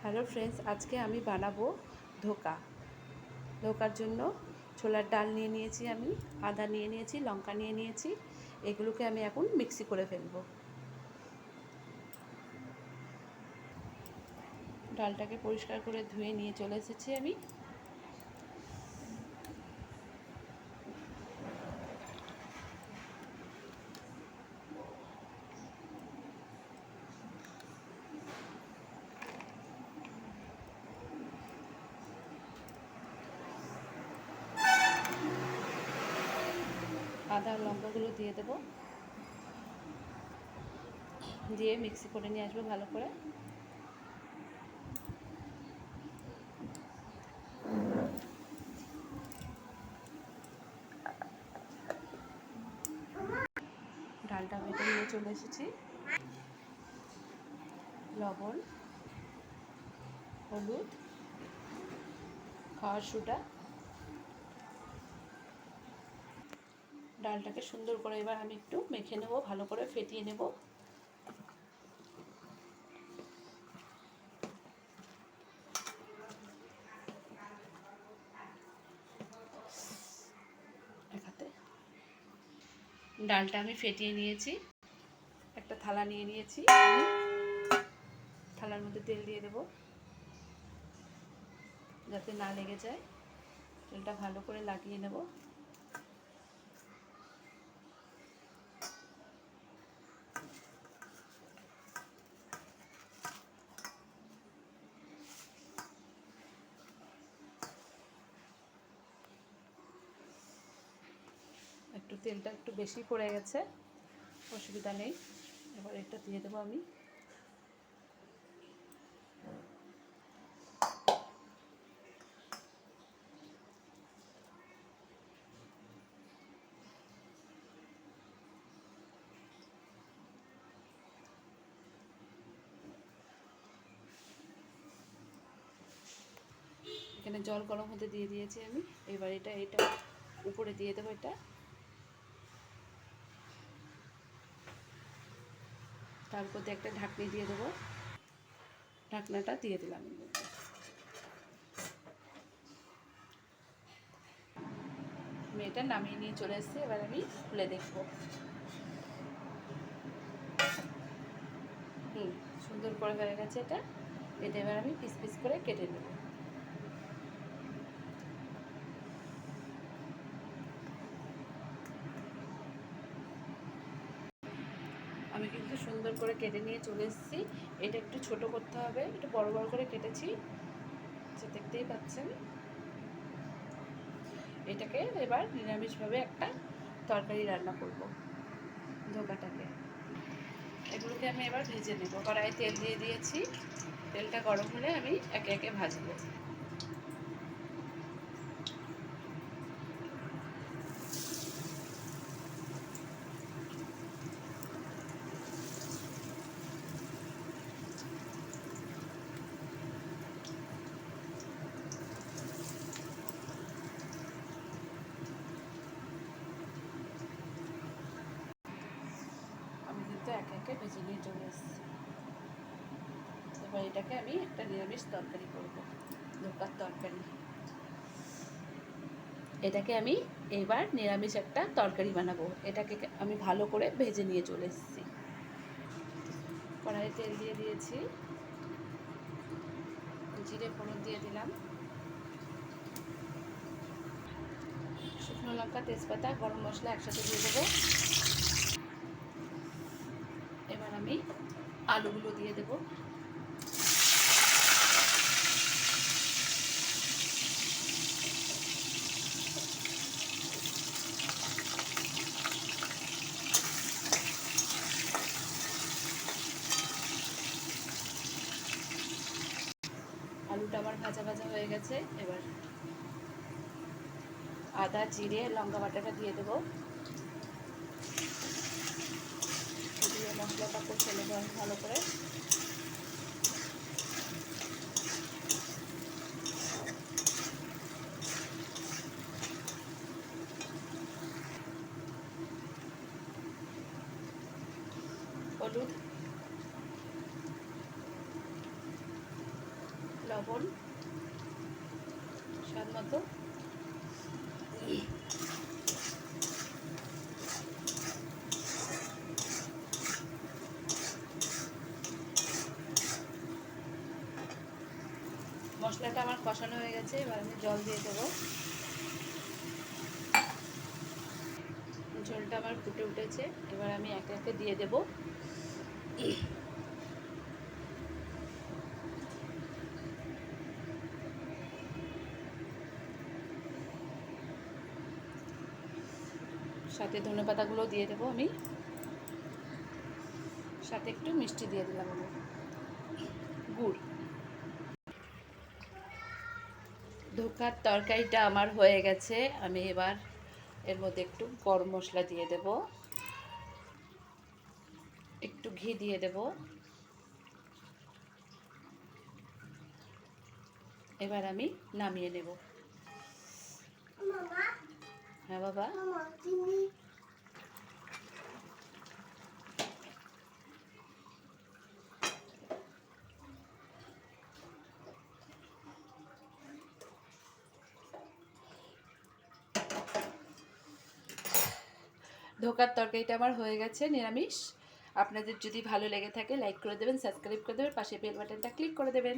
Hello friends, আজকে আমি বানাবো ধোকা। ধোকার জন্য ছোলার ডাল নিয়ে নিয়েছি, আমি আদা নিয়ে নিয়েছি, লঙ্কা নিয়ে নিয়েছি। এগুলোকে আমি এখন মিক্সি করে ফেলবো। ডালটাকে পরিষ্কার করে ধুয়ে নিয়ে চলে এসেছি আমি। আদা লঙ্কাগুলো দিয়ে দেবো, দিয়ে মিক্সি করে নিয়ে আসবো ভালো করে। ডালটা বেটে নিয়ে চলে এসেছি। লবণ, হলুদ, খাওয়ার সোডা, ডালটাকে সুন্দর করে এবার আমি একটু মেখে নেব, ভালো করে ফেটিয়ে নেব। ডালটা আমি ফেটিয়ে নিয়েছি, একটা থালা নিয়ে নিয়েছি। থালার মধ্যে তেল দিয়ে দেবো যাতে না লেগে যায়। তেলটা ভালো করে লাগিয়ে নেব। তেলটা একটু বেশি পড়ে গেছে, অসুবিধা নেই। এবার এটা দিয়ে দেবো আমি। এখানে জল গরম হতে দিয়ে দিয়েছি আমি। এবার এটা উপরে দিয়ে দেবো। এটা তারপর একটা ঢাকনি দিয়ে দেবো। ঢাকনাটা দিয়ে দিলাম। আমি এটা নামিয়ে নিয়ে চলে এসেছি। এবার আমি খুলে দেখবো। সুন্দর করে হয়ে গেছে এটা। এটা এবার আমি পিস পিস করে কেটে নেব। আমি কিন্তু সুন্দর করে কেটে নিয়ে চলে এসেছি। এটা একটু ছোট করতে হবে, একটু বড় বড় করে কেটেছি, দেখতেই পাচ্ছেন। এটাকে এবার নিরামিষভাবে একটা তরকারি রান্না করব, ধোকাটাকে। এগুলোকে আমি এবার ভেজে নেব। কড়াইয়ে তেল দিয়ে দিয়েছি, তেলটা গরম হলে আমি একে একে ভাজবো। আমি কিন্তু একে একে ভেজে নিয়ে চলে এসেছি। এবার এটাকে আমি একটা নিরামিষ তরকারি করব, ধোকার তরকারি। এটাকে আমি এবার নিরামিষ একটা তরকারি বানাবো। এটাকে আমি ভালো করে ভেজে নিয়ে চলে এসেছি। কড়াইয়ে তেল দিয়ে দিয়েছি, জিরে ফোড়ন দিয়ে দিলাম, শুকনো লঙ্কা, তেজপাতা, গরম মশলা একসাথে দিয়ে দেবো। এবার আমি আলুগুলো দিয়ে দেবো। আলুটা আমার ভাজা ভাজা হয়ে গেছে। এবার আদা, জিরে, লঙ্কা বাটাটা দিয়ে দেবো। দিয়ে মশলাটা কষে নেবো আমি ভালো করে। হলুদ, লবণ স্বাদ মতো, মশলাটা আমার কষানো হয়ে গেছে, এবার আমি জল দিয়ে দেবো। ঝোলটা আমার ফুটে উঠেছে, এবার আমি একে একে দিয়ে দেব। সাথে ধনেপাতাগুলো দিয়ে দেবো আমি, সাথে একটু মিষ্টি দিয়ে দিলাম আমি, গুড়। ধোকার তরকারিটা আমার হয়ে গেছে, আমি এবার এর মধ্যে একটু গরম মশলা দিয়ে দেব, একটু ঘি দিয়ে দেব। এবার আমি নামিয়ে নেব। হ্যাঁ বাবা, ধোকার তরকারিটা আমার হয়ে গেছে নিরামিষ। আপনাদের যদি ভালো লেগে থাকে লাইক করে দেবেন, সাবস্ক্রাইব করে দেবেন, পাশে বেল বাটনটা ক্লিক করে দেবেন।